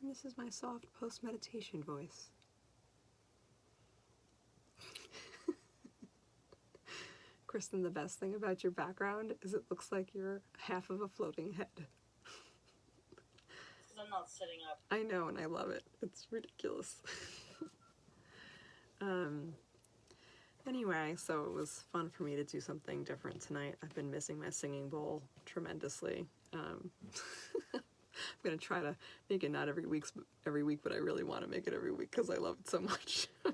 And this is my soft post-meditation voice. Kristen, the best thing about your background is it looks like you're half of a floating head. Because I'm not sitting up. I know, and I love it. It's ridiculous. Anyway, so it was fun for me to do something different tonight. I've been missing my singing bowl tremendously. I'm going to try to make it not every week, but I really want to make it every week because I love it so much. You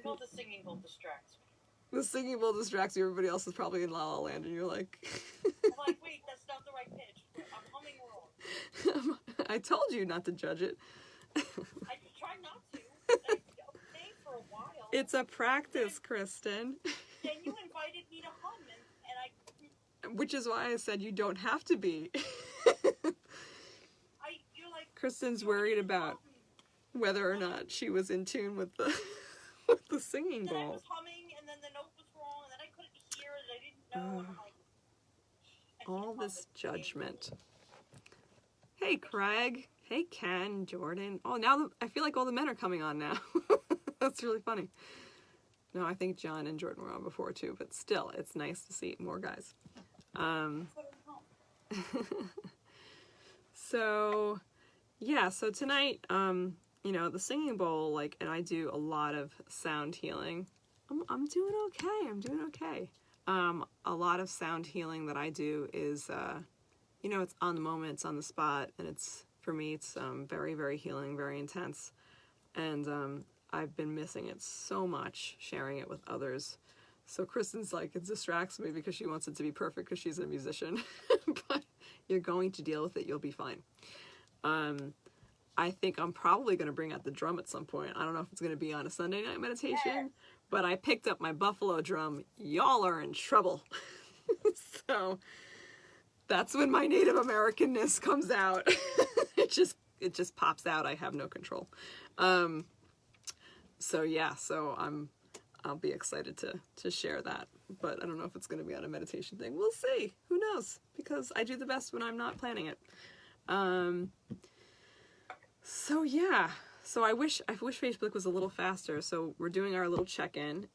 know the singing bowl distracts me. The singing bowl distracts you. Everybody else is probably in La La Land, and you're like... I'm like, wait, that's not the right pitch. I'm humming wrong. I told you not to judge it. I try not to. I stayed for a while. It's a practice, Kristen. Then you invited me to hum, and I... Which is why I said you don't have to be. You're like... Kristen's worried about whether or not she was in tune with the with the singing Then I bowl. was humming, and then the note was wrong, and then I couldn't hear it, and I didn't know, and I'm like... All this judgment. Hey, Craig. Hey, Ken, Jordan. Oh, now I feel like all the men are coming on now. That's really funny. No, I think John and Jordan were on before too, but still, it's nice to see more guys. So, yeah, so tonight, you know, the singing bowl, like, and I do a lot of sound healing. I'm doing okay. I'm doing okay. A lot of sound healing that I do is, you know, it's on the moment, it's on the spot, and it's, for me, it's very, very healing, very intense. And I've been missing it so much, sharing it with others. So Kristen's like, it distracts me because she wants it to be perfect because she's a musician. But you're going to deal with it. You'll be fine. I think I'm probably going to bring out the drum at some point. I don't know if it's going to be on a Sunday night meditation, but I picked up my buffalo drum. Y'all are in trouble. So that's when my Native Americanness comes out. It just pops out. I have no control. So yeah, so I'll be excited to share that, but I don't know if it's going to be on a meditation thing. We'll see. Who knows? Because I do the best when I'm not planning it. So yeah, so I wish Facebook was a little faster. So we're doing our little check-in.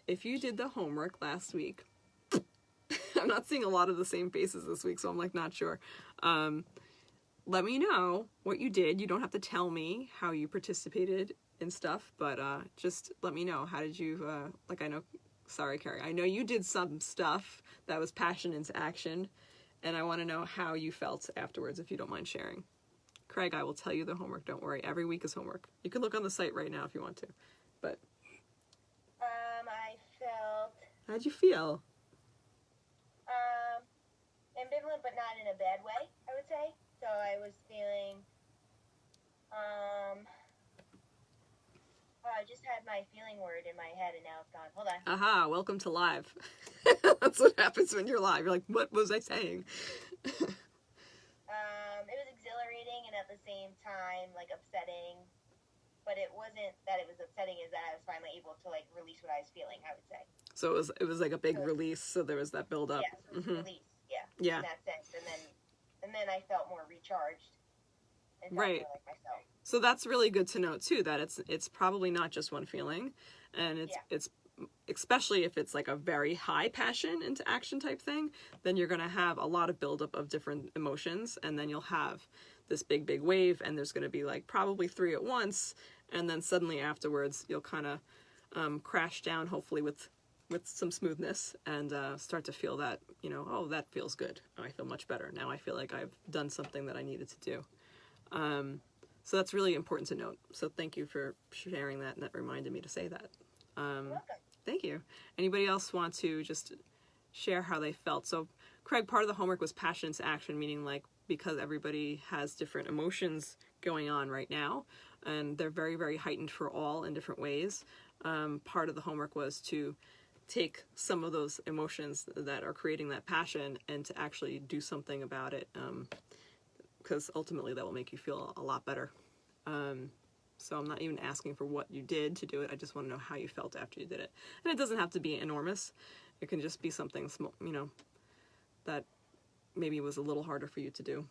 If you did the homework last week, I'm not seeing a lot of the same faces this week, so I'm like not sure. Let me know what you did. You don't have to tell me how you participated in stuff, but just let me know. How did you, like I know, sorry Carrie, I know you did some stuff that was passion into action, and I want to know how you felt afterwards if you don't mind sharing. Craig, I will tell you the homework, don't worry. Every week is homework. You can look on the site right now if you want to, but. I felt... How'd you feel? Ambivalent, but not in a bad way, I would say. So I was feeling, I just had my feeling word in my head and now it's gone. Hold on. Aha, welcome to live. That's what happens when you're live. You're like, what was I saying? It was exhilarating and at the same time, like, upsetting. But it wasn't that it was upsetting, is that I was finally able to, like, release what I was feeling, I would say. So it was like a big release, so there was that build up. Yeah, so it was release, yeah. Yeah. In that sense. And then I felt more recharged. And felt Right. more like myself. So that's really good to know too, that it's probably not just one feeling, and it's especially if it's like a very high passion into action type thing, then you're going to have a lot of buildup of different emotions, and then you'll have this big wave, and there's going to be like probably 3 at once, and then suddenly afterwards you'll kind of crash down, hopefully with some smoothness, and start to feel that, you know, oh, that feels good. I feel much better. Now I feel like I've done something that I needed to do. So that's really important to note. So thank you for sharing that, and that reminded me to say that. You're welcome. Thank you. Anybody else want to just share how they felt? So Craig, part of the homework was passion into action, meaning like because everybody has different emotions going on right now, and they're very, very heightened for all in different ways. Part of the homework was to take some of those emotions that are creating that passion and to actually do something about it, because ultimately that will make you feel a lot better. So I'm not even asking for what you did to do it. I just want to know how you felt after you did it. And it doesn't have to be enormous. It can just be something small, you know, that maybe was a little harder for you to do,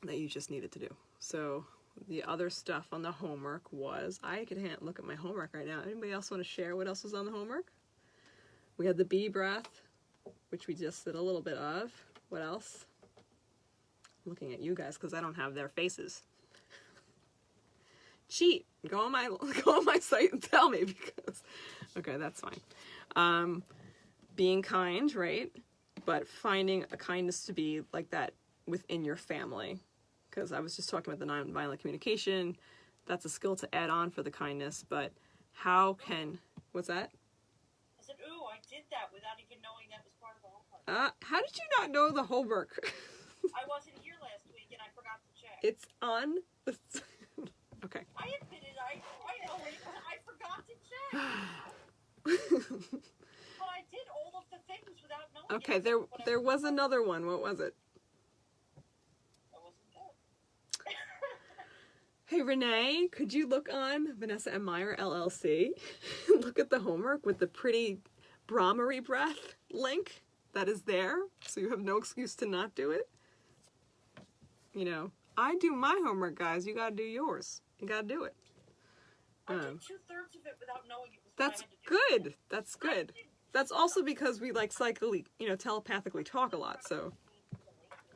that you just needed to do. So the other stuff on the homework was, I can't look at my homework right now. Anybody else want to share what else was on the homework? We had the bee breath, which we just did a little bit of. What else? I'm looking at you guys because I don't have their faces. Cheat. Go on my site and tell me because, okay, that's fine. Being kind, right? But finding a kindness to be like that within your family. Because I was just talking about the nonviolent communication. That's a skill to add on for the kindness, but how can, what's that? I said, ooh, I did that without even knowing that was part of the homework. How did you not know the homework? I wasn't here last week and I forgot to check. It's on the, okay. I admitted I know it, but I forgot to check. But I did all of the things without knowing Okay, it. there was another one. What was it? I wasn't there. Hey Renee, could you look on Vanessa M. Meyer LLC? Look at the homework with the pretty Brahmari breath link that is there, so you have no excuse to not do it. You know, I do my homework, guys. You gotta do yours. You gotta do it. I did 2/3 of it without knowing it was what That's I had to do. good. That's good. That's also because we like psychically, you know, telepathically talk a lot. So,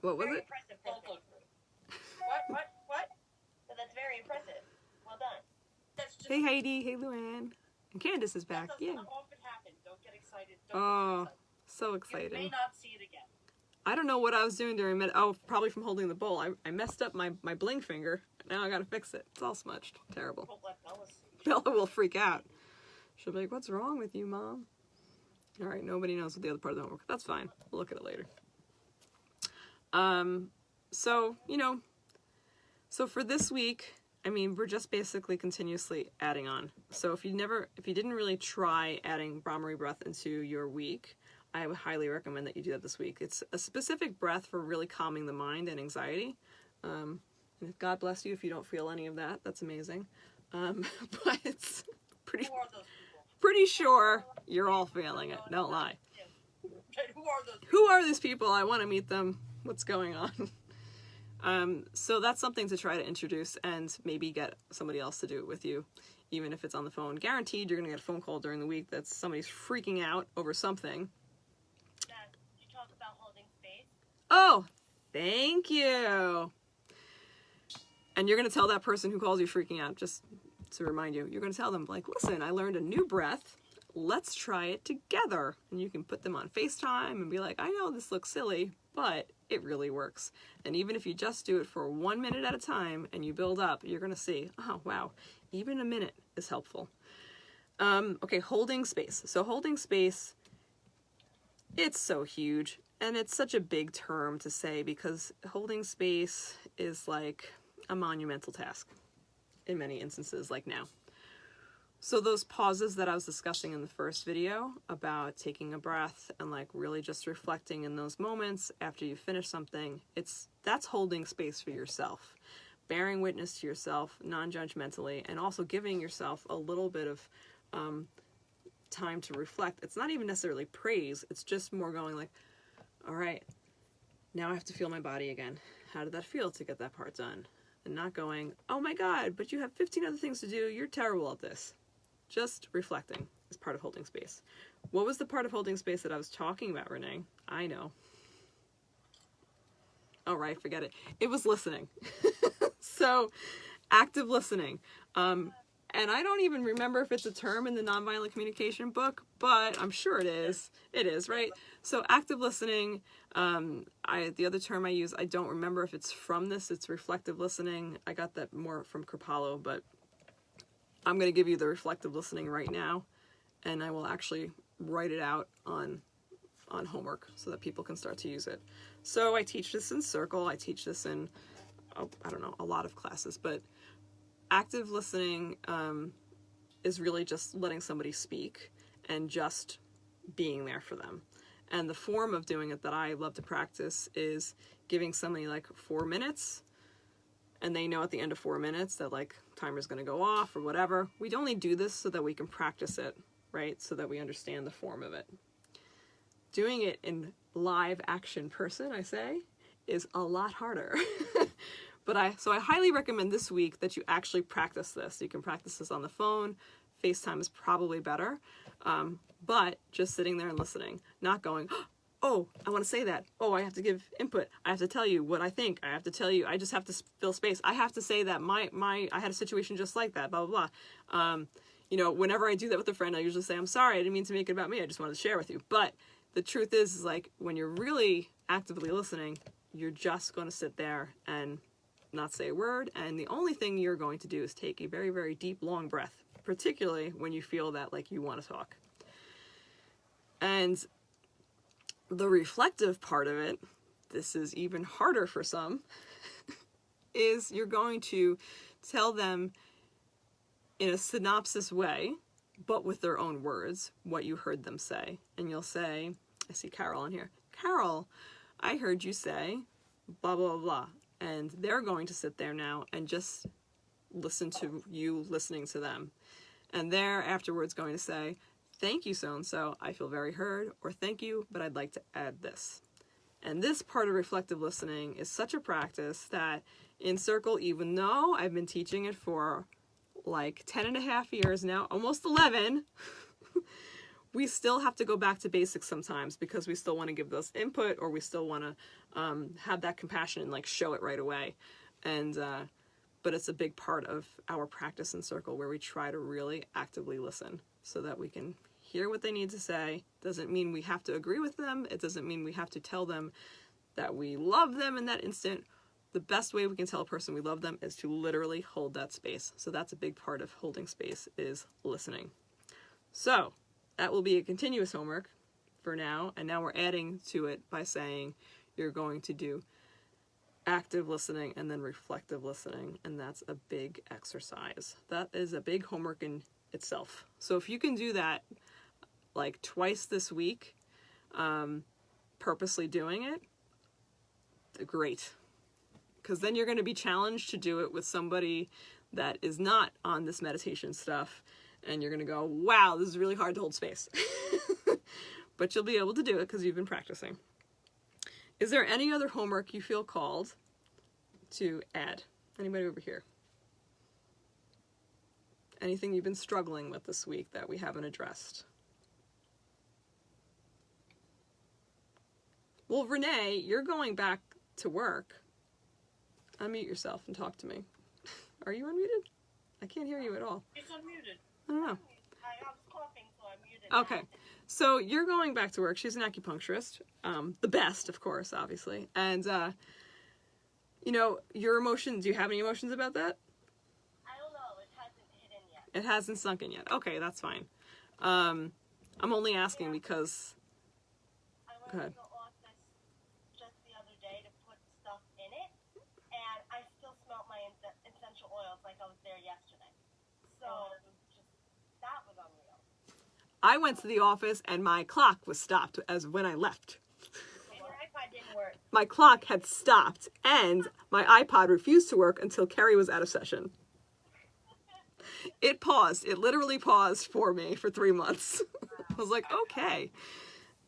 what was Very it? impressive, Both Kristen. of them. What? So that's very impressive. Well done. That's just, Hey Heidi. Hey Luann. And Candace is that back. does Yeah. not often happen. Don't get excited. Don't Oh, get so excited. You exciting. may not see it again. I don't know what I was doing during oh, probably from holding the bowl. I messed up my bling finger. Now I gotta fix it. It's all smudged. Terrible. Don't let Bella see. Bella will freak out. She'll be like, what's wrong with you, Mom? All right, nobody knows what the other part of the homework. That's fine. We'll look at it later. So, you know, so for this week, I mean, we're just basically continuously adding on. So if you didn't really try adding Brahmari breath into your week, I would highly recommend that you do that this week. It's a specific breath for really calming the mind and anxiety. And God bless you if you don't feel any of that. That's amazing. But it's Who are those people? pretty sure you're all feeling it. Don't lie. Yeah. Who are those people? Who are these people? I want to meet them. What's going on? So that's something to try to introduce and maybe get somebody else to do it with you, even if it's on the phone. Guaranteed you're going to get a phone call during the week that somebody's freaking out over something. Dad, you talk about holding space. Oh, thank you. And you're going to tell that person who calls you freaking out, just to remind you, you're going to tell them, like, listen, I learned a new breath. Let's try it together. And you can put them on FaceTime and be like, I know this looks silly, but it really works. And even if you just do it for 1 minute at a time and you build up, you're going to see, oh, wow, even a minute is helpful. Okay, holding space. So holding space, it's so huge. And it's such a big term to say because holding space is like a monumental task in many instances, like now. So those pauses that I was discussing in the first video about taking a breath and like really just reflecting in those moments after you finish something, that's holding space for yourself, bearing witness to yourself non-judgmentally, and also giving yourself a little bit of time to reflect. It's not even necessarily praise, it's just more going like, all right, now I have to feel my body again. How did that feel to get that part done? And not going, oh my God, but you have 15 other things to do. You're terrible at this. Just reflecting is part of holding space. What was the part of holding space that I was talking about, Renee? I know. All right, forget it. It was listening. So, active listening. And I don't even remember if it's a term in the nonviolent communication book, but I'm sure it is. It is, right? So active listening, the other term I use, I don't remember if it's from this, it's reflective listening. I got that more from Kripalu, but I'm going to give you the reflective listening right now, and I will actually write it out on homework so that people can start to use it. So I teach this in Circle, I teach this in, I don't know, a lot of classes, but active listening is really just letting somebody speak and just being there for them. And the form of doing it that I love to practice is giving somebody like 4 minutes, and they know at the end of 4 minutes that like timer's going to go off or whatever. We only do this so that we can practice it, right? So that we understand the form of it. Doing it in live action person, I say, is a lot harder. So I highly recommend this week that you actually practice this. You can practice this on the phone. FaceTime is probably better. But just sitting there and listening, not going, oh, I want to say that. Oh, I have to give input. I have to tell you what I think. I have to tell you, I just have to fill space. I have to say that I had a situation just like that, blah, blah, blah. You know, whenever I do that with a friend, I usually say, I'm sorry, I didn't mean to make it about me. I just wanted to share with you. But the truth is like, when you're really actively listening, you're just going to sit there and not say a word. And the only thing you're going to do is take a very, very deep, long breath, particularly when you feel that like you want to talk. And the reflective part of it, this is even harder for some, is you're going to tell them in a synopsis way, but with their own words, what you heard them say. And you'll say, I see Carol in here. Carol, I heard you say blah, blah, blah. And they're going to sit there now and just listen to you listening to them. And they're afterwards going to say, thank you, so-and-so, I feel very heard, or thank you, but I'd like to add this. And this part of reflective listening is such a practice that in Circle, even though I've been teaching it for like 10 and a half years now, almost 11, we still have to go back to basics sometimes because we still want to give those input, or we still want to have that compassion and like show it right away. And but it's a big part of our practice in Circle where we try to really actively listen so that we can hear what they need to say. Doesn't mean we have to agree with them. It doesn't mean we have to tell them that we love them in that instant. The best way we can tell a person we love them is to literally hold that space. So that's a big part of holding space, is listening. So that will be a continuous homework for now. And now we're adding to it by saying you're going to do active listening and then reflective listening. And that's a big exercise. That is a big homework in itself. So if you can do that like twice this week, purposely doing it, great. Because then you're going to be challenged to do it with somebody that is not on this meditation stuff. And you're going to go, wow, this is really hard to hold space. But you'll be able to do it because you've been practicing. Is there any other homework you feel called to add? Anybody over here? Anything you've been struggling with this week that we haven't addressed? Well, Renee, you're going back to work. Unmute yourself and talk to me. Are you unmuted? I can't hear you at all. It's unmuted. I don't know. I was coughing, so I muted. Okay. So you're going back to work. She's an acupuncturist. The best, of course, obviously. And, you know, your emotions, do you have any emotions about that? I don't know. It hasn't hit in yet. It hasn't sunk in yet. Okay, that's fine. I'm only asking because... I went Go ahead. to the office just the other day to put stuff in it, and I still smelled my essential oils like I was there yesterday. So that was unreal. I went to the office and my clock was stopped as when I left. And your iPod didn't work. My clock had stopped and my iPod refused to work until Kerry was out of session. It paused. It literally paused for me for 3 months. I was like, okay.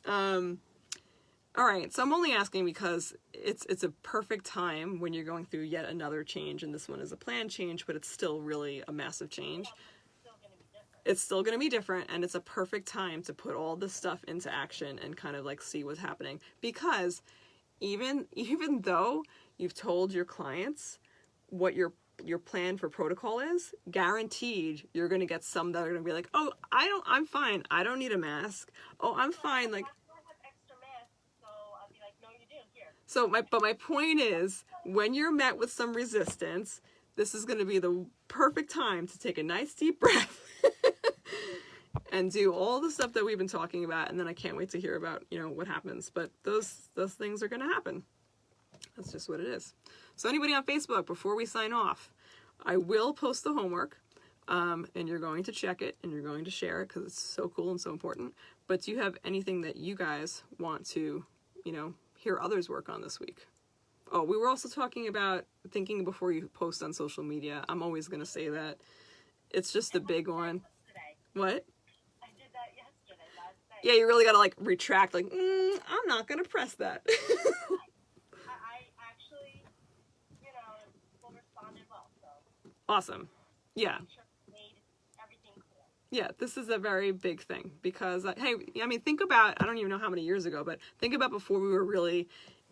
All right, so I'm only asking because it's a perfect time when you're going through yet another change, and this one is a planned change, but it's still really a massive change. It's still going to be different, and it's a perfect time to put all this stuff into action and kind of like see what's happening. Because even though you've told your clients what your plan for protocol is, guaranteed you're going to get some that are going to be like, oh, I'm fine. I don't need a mask. Oh, I'm fine. Like, so my point is, when you're met with some resistance, this is going to be the perfect time to take a nice deep breath and do all the stuff that we've been talking about. And then I can't wait to hear about, you know, what happens. But those things are going to happen. That's just what it is. So anybody on Facebook, before we sign off, I will post the homework, and you're going to check it and you're going to share it because it's so cool and so important. But do you have anything that you guys want to, you know, hear others work on this week? Oh, we were also talking about thinking before you post on social media. I'm always going to say that. It's just a big one. What? I did that yesterday, last night. Yeah, you really got to like retract, like, I'm not going to press that. I actually, you know, Awesome. Yeah. Made everything cool. Yeah, this is a very big thing because, hey, I mean, think about, I don't even know how many years ago, but think about before we were really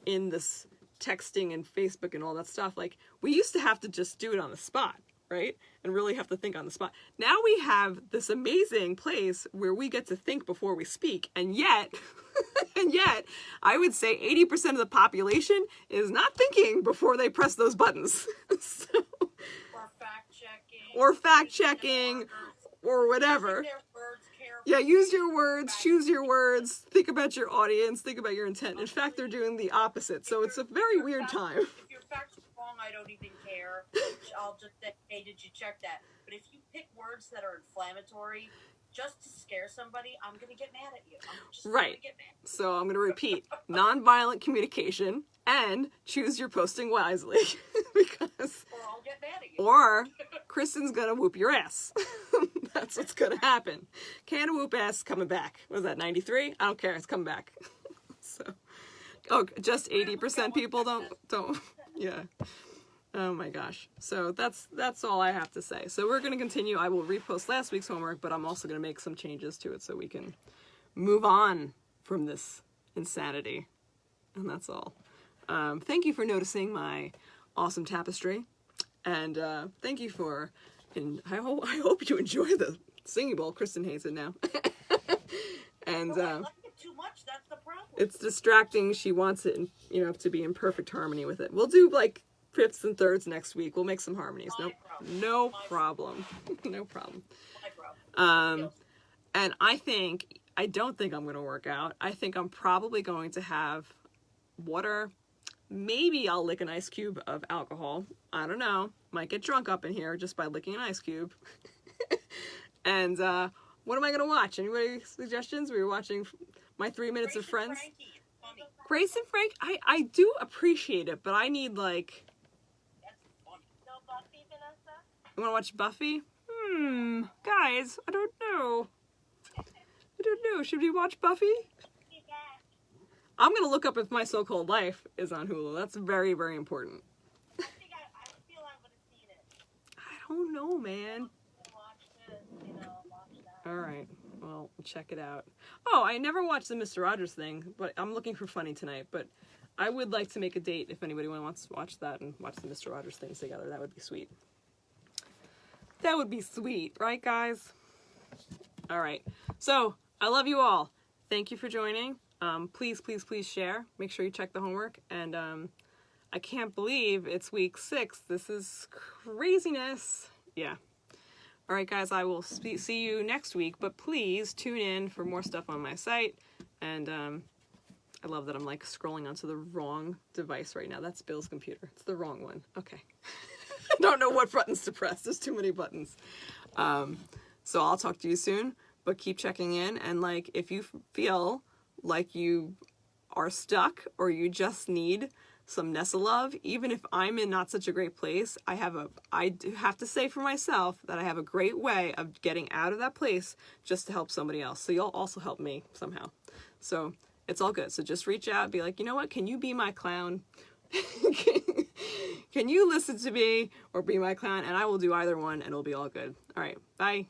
in this texting and Facebook and all that stuff. Like, we used to have to just do it on the spot, right? And really have to think on the spot. Now we have this amazing place where we get to think before we speak, and yet, and yet, I would say 80% of the population is not thinking before they press those buttons. So, or fact checking, or whatever. Yeah, use your words, choose your words, think about your audience, think about your intent. In fact, they're doing the opposite, so it's a very weird time. If your facts are wrong, I don't even care. I'll just say, hey, did you check that? But if you pick words that are inflammatory just to scare somebody, I'm going to get mad at you. I'm just Right. gonna get mad. So I'm going to repeat, nonviolent communication and choose your posting wisely. Because, Or I'll get mad at you. or Kristen's going to whoop your ass. That's what's going to happen. Can whoop ass coming back. What is that, 93? I don't care, it's coming back. So, oh, just 80% people don't, yeah. Oh my gosh. So that's all I have to say. So we're going to continue. I will repost last week's homework, but I'm also going to make some changes to it so we can move on from this insanity. And that's all. Thank you for noticing my awesome tapestry. And thank you for, and I hope you enjoy the singing bowl. Kristen hates it now. And I like it too much. That's the problem. it's distracting. She wants it, to be in perfect harmony with it. We'll do like fifths and thirds next week. We'll make some harmonies. No problem. No problem. And I don't think I'm going to work out. I think I'm probably going to have water. Maybe I'll lick an ice cube of alcohol. I don't know. Might get drunk up in here just by licking an ice cube. And what am I going to watch? Anybody suggestions? We were watching My 3 Minutes of Friends. Grace and Frank, I do appreciate it, but I need like... No Buffy, Vanessa? You want to watch Buffy? Guys, I don't know. Should we watch Buffy? Yeah. I'm going to look up if My So-Called Life is on Hulu. That's very, very important. I feel I would have seen it. I don't know, man. Watch this, watch that. All right. Well, check it out. Oh, I never watched the Mr. Rogers thing, but I'm looking for funny tonight. But I would like to make a date if anybody wants to watch that and watch the Mr. Rogers things together. That would be sweet. That would be sweet, right, guys? All right. So, I love you all. Thank you for joining. Please, please, please share. Make sure you check the homework. And I can't believe it's week 6. This is craziness. Yeah. All right, guys, I will see you next week. But please tune in for more stuff on my site. And I love that I'm like scrolling onto the wrong device right now. That's Bill's computer. It's the wrong one. Okay. I don't know what buttons to press. There's too many buttons. So I'll talk to you soon. But keep checking in, and like if you feel like you are stuck or you just need some nestle love, even if I'm in not such a great place, I do have to say for myself that I have a great way of getting out of that place just to help somebody else. So you'll also help me somehow. So it's all good. So just reach out, be like, you know what? Can you be my clown? Can you listen to me or be my clown? And I will do either one, and it'll be all good. All right. Bye.